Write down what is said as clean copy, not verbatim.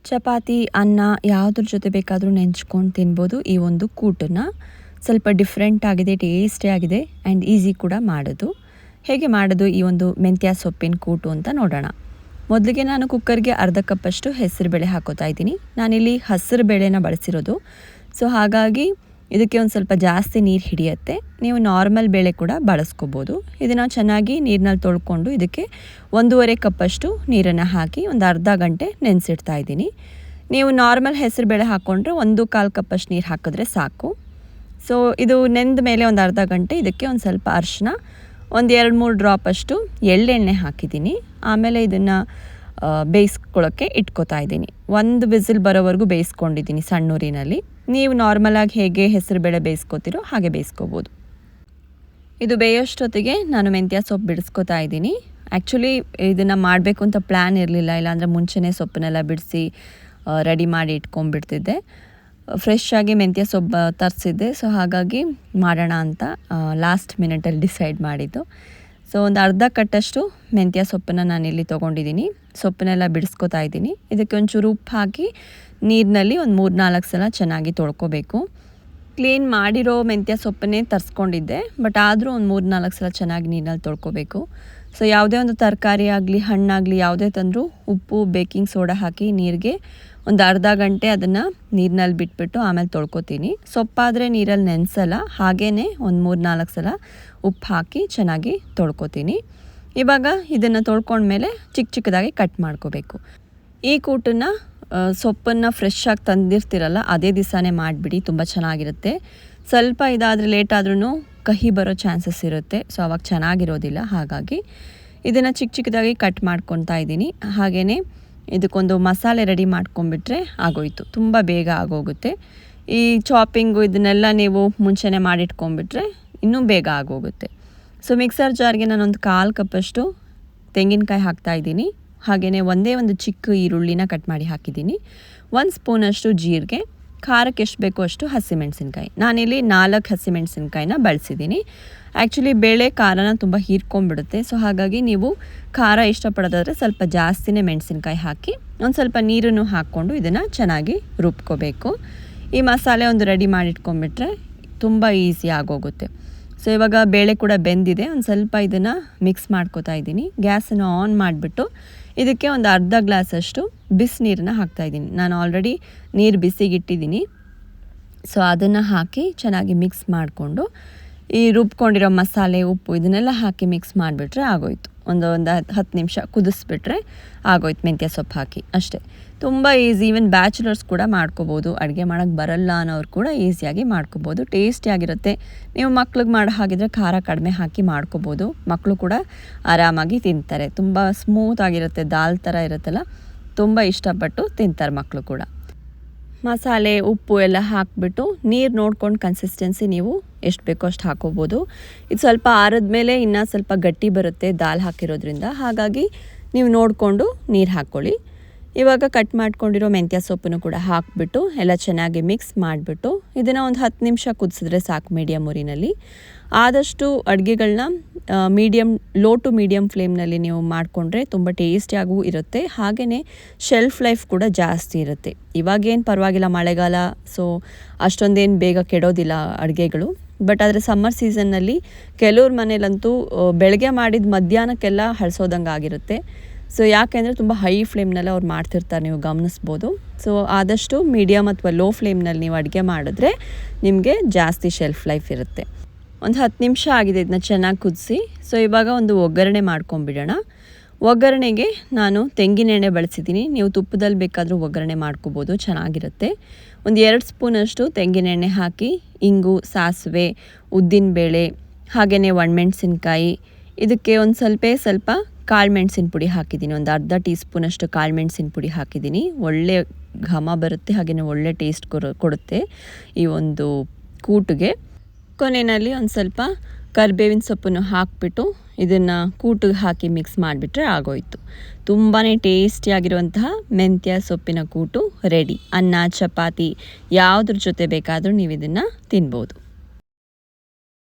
ಚಪಾತಿ, ಅನ್ನ ಯಾವುದ್ರ ಜೊತೆ ಬೇಕಾದರೂ ನೆಂಚ್ಕೊಂಡು ತಿನ್ಬೋದು. ಈ ಒಂದು ಕೂಟನ್ನು ಸ್ವಲ್ಪ ಡಿಫ್ರೆಂಟ್ ಆಗಿದೆ, ಟೇಸ್ಟಿ ಆಗಿದೆ ಆ್ಯಂಡ್ ಈಸಿ ಕೂಡ ಮಾಡೋದು. ಹೇಗೆ ಮಾಡೋದು ಈ ಒಂದು ಮೆಂತ್ಯ ಸೊಪ್ಪಿನ ಕೂಟು ಅಂತ ನೋಡೋಣ. ಮೊದಲಿಗೆ ನಾನು ಕುಕ್ಕರ್ಗೆ ಅರ್ಧ ಕಪ್ಪಷ್ಟು ಹೆಸರುಬೇಳೆ ಹಾಕೋತಾ ಇದ್ದೀನಿ. ನಾನಿಲ್ಲಿ ಹಸಿರು ಬೇಳೆನ ಬಳಸಿರೋದು. ಸೊ ಹಾಗಾಗಿ ಇದಕ್ಕೆ ಒಂದು ಸ್ವಲ್ಪ ಜಾಸ್ತಿ ನೀರು ಹಿಡಿಯುತ್ತೆ. ನೀವು ನಾರ್ಮಲ್ ಬೇಳೆ ಕೂಡ ಬಳಸ್ಕೋಬೋದು. ಇದನ್ನು ಚೆನ್ನಾಗಿ ನೀರಿನಲ್ಲಿ ತೊಳ್ಕೊಂಡು ಇದಕ್ಕೆ 1.5 ಕಪ್ಪಷ್ಟು ನೀರನ್ನು ಹಾಕಿ ಒಂದು ಅರ್ಧ ಗಂಟೆ ನೆನೆಸಿಡ್ತಾ ಇದ್ದೀನಿ. ನೀವು ನಾರ್ಮಲ್ ಹೆಸರು ಬೇಳೆ ಹಾಕ್ಕೊಂಡ್ರೆ 1/4 ಕಪ್ಪಷ್ಟು ನೀರು ಹಾಕಿದ್ರೆ ಸಾಕು. ಸೊ ಇದು ನೆಂದ ಮೇಲೆ ಒಂದು ಅರ್ಧ ಗಂಟೆ ಇದಕ್ಕೆ ಒಂದು ಸ್ವಲ್ಪ ಅರಿಶಿನ, ಒಂದು 2-3 ಡ್ರಾಪಷ್ಟು ಎಳ್ಳೆಣ್ಣೆ ಹಾಕಿದ್ದೀನಿ. ಆಮೇಲೆ ಇದನ್ನು ಬೇಯಿಸ್ಕೊಳ್ಳೋಕ್ಕೆ ಇಟ್ಕೋತಾ ಇದ್ದೀನಿ. 1 ವಿಸಿಲ್ ಬರೋವರೆಗೂ ಬೇಯಿಸ್ಕೊಂಡಿದ್ದೀನಿ ಸಣ್ಣ ಊರಿನಲ್ಲಿ. ನೀವು ನಾರ್ಮಲಾಗಿ ಹೇಗೆ ಹೆಸರುಬೇಳೆ ಬೇಯಿಸ್ಕೋತೀರೋ ಹಾಗೆ ಬೇಯಿಸ್ಕೋಬೋದು. ಇದು ಬೇಯೋಷ್ಟೊತ್ತಿಗೆ ನಾನು ಮೆಂತ್ಯ ಸೊಪ್ಪು ಬಿಡಿಸ್ಕೋತಾ ಇದ್ದೀನಿ. ಆ್ಯಕ್ಚುಲಿ ಇದನ್ನು ಮಾಡಬೇಕು ಅಂತ ಪ್ಲ್ಯಾನ್ ಇರಲಿಲ್ಲ, ಇಲ್ಲಾಂದರೆ ಮುಂಚೆನೇ ಸೊಪ್ಪನ್ನೆಲ್ಲ ಬಿಡಿಸಿ ರೆಡಿ ಮಾಡಿ ಇಟ್ಕೊಂಡ್ಬಿಡ್ತಿದ್ದೆ. ಫ್ರೆಶ್ ಆಗಿ ಮೆಂತ್ಯ ಸೊಪ್ಪು ತರಿಸಿದ್ದೆ. ಸೊ ಹಾಗಾಗಿ ಮಾಡೋಣ ಅಂತ ಲಾಸ್ಟ್ ಮಿನಿಟಲ್ಲಿ ಡಿಸೈಡ್ ಮಾಡಿದ್ದು. ಸೊ ಒಂದು ಅರ್ಧ ಕಟ್ಟಷ್ಟು ಮೆಂತ್ಯ ಸೊಪ್ಪನ್ನು ನಾನಿಲ್ಲಿ ತೊಗೊಂಡಿದ್ದೀನಿ. ಸೊಪ್ಪನ್ನೆಲ್ಲ ಬಿಡಿಸ್ಕೊತಾ ಇದ್ದೀನಿ. ಇದಕ್ಕೆ ಒಂಚೂರು ಉಪ್ಪು ಹಾಕಿ ನೀರಿನಲ್ಲಿ ಒಂದು 3-4 ಸಲ ಚೆನ್ನಾಗಿ ತೊಳ್ಕೊಬೇಕು. ಕ್ಲೀನ್ ಮಾಡಿರೋ ಮೆಂತ್ಯ ಸೊಪ್ಪನ್ನೇ ತರಿಸ್ಕೊಂಡಿದ್ದೆ, ಬಟ್ ಆದರೂ ಒಂದು 3-4 ಸಲ ಚೆನ್ನಾಗಿ ನೀರಿನಲ್ಲಿ ತೊಳ್ಕೊಬೇಕು. ಸೊ ಯಾವುದೇ ಒಂದು ತರಕಾರಿ ಆಗಲಿ ಹಣ್ಣಾಗಲಿ ಯಾವುದೇ ತಂದರೂ ಉಪ್ಪು, ಬೇಕಿಂಗ್ ಸೋಡಾ ಹಾಕಿ ನೀರಿಗೆ ಒಂದು ಅರ್ಧ ಗಂಟೆ ಅದನ್ನು ನೀರಿನಲ್ಲಿ ಬಿಟ್ಬಿಟ್ಟು ಆಮೇಲೆ ತೊಳ್ಕೊತೀನಿ. ಸೊಪ್ಪಾದರೆ ನೀರಲ್ಲಿ ನೆನೆಸಲ್ಲ, ಹಾಗೇ ಒಂದು 3-4 ಸಲ ಉಪ್ಪು ಹಾಕಿ ಚೆನ್ನಾಗಿ ತೊಳ್ಕೊತೀನಿ. ಇವಾಗ ಇದನ್ನು ತೊಳ್ಕೊಂಡ್ಮೇಲೆ ಚಿಕ್ಕದಾಗಿ ಕಟ್ ಮಾಡ್ಕೋಬೇಕು. ಈ ಕೂಟನ್ನು ಸೊಪ್ಪನ್ನು ಫ್ರೆಶ್ ಆಗಿ ತಂದಿರ್ತಿರಲ್ಲ ಅದೇ ದಿವಸನೇ ಮಾಡಿಬಿಡಿ, ತುಂಬ ಚೆನ್ನಾಗಿರುತ್ತೆ. ಸ್ವಲ್ಪ ಇದಾದರೆ ಲೇಟ್ ಆದ್ರೂ ಕಹಿ ಬರೋ ಚಾನ್ಸಸ್ ಇರುತ್ತೆ. ಸೊ ಅವಾಗ ಚೆನ್ನಾಗಿರೋದಿಲ್ಲ. ಹಾಗಾಗಿ ಇದನ್ನು ಚಿಕ್ಕದಾಗಿ ಕಟ್ ಮಾಡ್ಕೊತಾ ಇದ್ದೀನಿ. ಹಾಗೆಯೇ ಇದಕ್ಕೊಂದು ಮಸಾಲೆ ರೆಡಿ ಮಾಡ್ಕೊಂಡ್ಬಿಟ್ರೆ ಆಗೋಯಿತು, ತುಂಬ ಬೇಗ ಆಗೋಗುತ್ತೆ. ಈ ಚಾಪಿಂಗು ಇದನ್ನೆಲ್ಲ ನೀವು ಮುಂಚೆನೇ ಮಾಡಿಟ್ಕೊಂಡ್ಬಿಟ್ರೆ ಇನ್ನೂ ಬೇಗ ಆಗೋಗುತ್ತೆ. ಸೊ ಮಿಕ್ಸರ್ ಜಾರ್ಗೆ ನಾನೊಂದು 1/4 ಕಪ್ಪಷ್ಟು ತೆಂಗಿನಕಾಯಿ ಹಾಕ್ತಾಯಿದ್ದೀನಿ. ಹಾಗೆಯೇ ಒಂದೇ ಒಂದು ಚಿಕ್ಕ ಈರುಳ್ಳಿನ ಕಟ್ ಮಾಡಿ ಹಾಕಿದ್ದೀನಿ. 1 ಸ್ಪೂನಷ್ಟು ಜೀರಿಗೆ, ಖಾರಕ್ಕೆ ಎಷ್ಟು ಬೇಕೋ ಅಷ್ಟು ಹಸಿಮೆಣಸಿನ್ಕಾಯಿ. ನಾನಿಲ್ಲಿ 4 ಹಸಿಮೆಣಸಿನ್ಕಾಯಿನ ಬಳಸಿದ್ದೀನಿ. ಆ್ಯಕ್ಚುಲಿ ಬೇಳೆ ಖಾರನ ತುಂಬ ಹೀರ್ಕೊಂಡ್ಬಿಡುತ್ತೆ. ಸೊ ಹಾಗಾಗಿ ನೀವು ಖಾರ ಇಷ್ಟಪಡೋದಾದರೆ ಸ್ವಲ್ಪ ಜಾಸ್ತಿನೇ ಮೆಣಸಿನ್ಕಾಯಿ ಹಾಕಿ ಒಂದು ಸ್ವಲ್ಪ ನೀರನ್ನು ಹಾಕ್ಕೊಂಡು ಇದನ್ನು ಚೆನ್ನಾಗಿ ರುಬ್ಕೋಬೇಕು. ಈ ಮಸಾಲೆ ಒಂದು ರೆಡಿ ಮಾಡಿಟ್ಕೊಂಡ್ಬಿಟ್ರೆ ತುಂಬ ಈಸಿ ಆಗೋಗುತ್ತೆ. ಸೊ ಇವಾಗ ಬೇಳೆ ಕೂಡ ಬೆಂದಿದೆ. ಒಂದು ಸ್ವಲ್ಪ ಇದನ್ನು ಮಿಕ್ಸ್ ಮಾಡ್ಕೋತಾ ಇದ್ದೀನಿ. ಗ್ಯಾಸನ್ನು ಆನ್ ಮಾಡಿಬಿಟ್ಟು ಇದಕ್ಕೆ ಒಂದು ಅರ್ಧ ಗ್ಲಾಸಷ್ಟು ಬಿಸಿನೀರನ್ನ ಹಾಕ್ತಾಯಿದ್ದೀನಿ. ನಾನು ಆಲ್ರೆಡಿ ನೀರು ಬಿಸಿಗಿಟ್ಟಿದ್ದೀನಿ. ಸೊ ಅದನ್ನು ಹಾಕಿ ಚೆನ್ನಾಗಿ ಮಿಕ್ಸ್ ಮಾಡಿಕೊಂಡು ಈ ರುಬ್ಕೊಂಡಿರೋ ಮಸಾಲೆ, ಉಪ್ಪು ಇದನ್ನೆಲ್ಲ ಹಾಕಿ ಮಿಕ್ಸ್ ಮಾಡಿಬಿಟ್ರೆ ಆಗೋಯ್ತು. ಒಂದು 10 ನಿಮಿಷ ಕುದಿಸ್ಬಿಟ್ರೆ ಆಗೋಯ್ತು ಮೆಂತ್ಯ ಸೊಪ್ಪು ಹಾಕಿ, ಅಷ್ಟೇ. ತುಂಬ ಈಸಿ. ಈವನ್ ಬ್ಯಾಚುಲರ್ಸ್ ಕೂಡ ಮಾಡ್ಕೋಬೋದು. ಅಡುಗೆ ಮಾಡೋಕ್ಕೆ ಬರಲ್ಲ ಅನ್ನೋರು ಕೂಡ ಈಸಿಯಾಗಿ ಮಾಡ್ಕೋಬೋದು. ಟೇಸ್ಟಿಯಾಗಿರುತ್ತೆ. ನೀವು ಮಕ್ಳಿಗೆ ಮಾಡೋ ಹಾಗಿದ್ರೆ ಖಾರ ಕಡಿಮೆ ಹಾಕಿ ಮಾಡ್ಕೋಬೋದು. ಮಕ್ಕಳು ಕೂಡ ಆರಾಮಾಗಿ ತಿಂತಾರೆ. ತುಂಬ ಸ್ಮೂತಾಗಿರುತ್ತೆ, ದಾಲ್ ಥರ ಇರುತ್ತಲ್ಲ, ತುಂಬ ಇಷ್ಟಪಟ್ಟು ತಿಂತಾರೆ ಮಕ್ಕಳು ಕೂಡ. ಮಸಾಲೆ, ಉಪ್ಪು ಎಲ್ಲ ಹಾಕಿಬಿಟ್ಟು ನೀರು ನೋಡ್ಕೊಂಡು ಕನ್ಸಿಸ್ಟೆನ್ಸಿ ನೀವು ಎಷ್ಟು ಬೇಕೋ ಅಷ್ಟು ಹಾಕೋಬೋದು. ಇದು ಸ್ವಲ್ಪ ಆರಿದ ಮೇಲೆ ಇನ್ನೂ ಸ್ವಲ್ಪ ಗಟ್ಟಿ ಬರುತ್ತೆ ದಾಲ್ ಹಾಕಿರೋದ್ರಿಂದ. ಹಾಗಾಗಿ ನೀವು ನೋಡಿಕೊಂಡು ನೀರು ಹಾಕ್ಕೊಳ್ಳಿ. ಇವಾಗ ಕಟ್ ಮಾಡ್ಕೊಂಡಿರೋ ಮೆಂತ್ಯ ಸೊಪ್ಪನ್ನು ಕೂಡ ಹಾಕಿಬಿಟ್ಟು ಎಲ್ಲ ಚೆನ್ನಾಗಿ ಮಿಕ್ಸ್ ಮಾಡಿಬಿಟ್ಟು ಇದನ್ನು ಒಂದು 10 ನಿಮಿಷ ಕುದಿಸಿದ್ರೆ ಸಾಕು ಮೀಡಿಯಮ್ ಉರಿನಲ್ಲಿ. ಆದಷ್ಟು ಅಡುಗೆಗಳನ್ನ ಲೋ ಟು ಮೀಡಿಯಮ್ ಫ್ಲೇಮ್ನಲ್ಲಿ ನೀವು ಮಾಡಿಕೊಂಡ್ರೆ ತುಂಬ ಟೇಸ್ಟಿಯಾಗೂ ಇರುತ್ತೆ. ಹಾಗೆಯೇ ಶೆಲ್ಫ್ ಲೈಫ್ ಕೂಡ ಜಾಸ್ತಿ ಇರುತ್ತೆ. ಇವಾಗೇನು ಪರವಾಗಿಲ್ಲ, ಮಳೆಗಾಲ, ಸೊ ಅಷ್ಟೊಂದೇನು ಬೇಗ ಕೆಡೋದಿಲ್ಲ ಅಡುಗೆಗಳು. ಬಟ್ ಆದರೆ ಸಮ್ಮರ್ ಸೀಸನ್ನಲ್ಲಿ ಕೆಲವ್ರ ಮನೇಲಂತೂ ಬೆಳಗ್ಗೆ ಮಾಡಿದ ಮಧ್ಯಾಹ್ನಕ್ಕೆಲ್ಲ ಹಳಸೋದಂಗೆ ಆಗಿರುತ್ತೆ. ಸೊ ಯಾಕೆಂದರೆ ತುಂಬ ಹೈ ಫ್ಲೇಮ್ನಲ್ಲಿ ಅವ್ರು ಮಾಡ್ತಿರ್ತಾರೆ, ನೀವು ಗಮನಿಸ್ಬೋದು. ಸೊ ಆದಷ್ಟು ಮೀಡಿಯಮ್ ಅಥವಾ ಲೋ ಫ್ಲೇಮ್ನಲ್ಲಿ ನೀವು ಅಡುಗೆ ಮಾಡಿದ್ರೆ ನಿಮಗೆ ಜಾಸ್ತಿ ಶೆಲ್ಫ್ ಲೈಫ್ ಇರುತ್ತೆ. ಒಂದು 10 ನಿಮಿಷ ಆಗಿದೆ ಇದನ್ನ ಚೆನ್ನಾಗಿ ಕುದಿಸಿ. ಸೊ ಇವಾಗ ಒಂದು ಒಗ್ಗರಣೆ ಮಾಡ್ಕೊಂಬಿಡೋಣ. ಒಗ್ಗರಣೆಗೆ ನಾನು ತೆಂಗಿನೆಣ್ಣೆ ಬಳಸಿದ್ದೀನಿ. ನೀವು ತುಪ್ಪದಲ್ಲಿ ಬೇಕಾದರೂ ಒಗ್ಗರಣೆ ಮಾಡ್ಕೋಬೋದು, ಚೆನ್ನಾಗಿರುತ್ತೆ. ಒಂದು 2 ಸ್ಪೂನಷ್ಟು ತೆಂಗಿನೆಣ್ಣೆ ಹಾಕಿ ಇಂಗು, ಸಾಸಿವೆ, ಉದ್ದಿನಬೇಳೆ, ಹಾಗೆಯೇ ಒಣಮೆಣಸಿನ್ಕಾಯಿ, ಇದಕ್ಕೆ ಒಂದು ಸ್ವಲ್ಪ ಕಾಳು ಮೆಣಸಿನ ಪುಡಿ ಹಾಕಿದ್ದೀನಿ. ಒಂದು ಅರ್ಧ ಟೀ ಸ್ಪೂನಷ್ಟು ಕಾಳು ಮೆಣಸಿನ ಪುಡಿ ಹಾಕಿದ್ದೀನಿ. ಒಳ್ಳೆ ಘಮ ಬರುತ್ತೆ, ಹಾಗೆಯೇ ಒಳ್ಳೆ ಟೇಸ್ಟ್ ಕೊಡುತ್ತೆ ಈ ಒಂದು ಕೂಟಿಗೆ. ಕೊನೆಯಲ್ಲಿ ಒಂದು ಸ್ವಲ್ಪ ಕರಿಬೇವಿನ ಸೊಪ್ಪನ್ನು ಹಾಕಿಬಿಟ್ಟು ಇದನ್ನು ಕೂಟಿಗೆ ಹಾಕಿ ಮಿಕ್ಸ್ ಮಾಡಿಬಿಟ್ರೆ ಆಗೋಯಿತು. ತುಂಬಾ ಟೇಸ್ಟಿಯಾಗಿರುವಂತಹ ಮೆಂತ್ಯ ಸೊಪ್ಪಿನ ಕೂಟು ರೆಡಿ. ಅನ್ನ, ಚಪಾತಿ ಯಾವುದ್ರ ಜೊತೆ ಬೇಕಾದರೂ ನೀವು ಇದನ್ನು ತಿನ್ಬೋದು.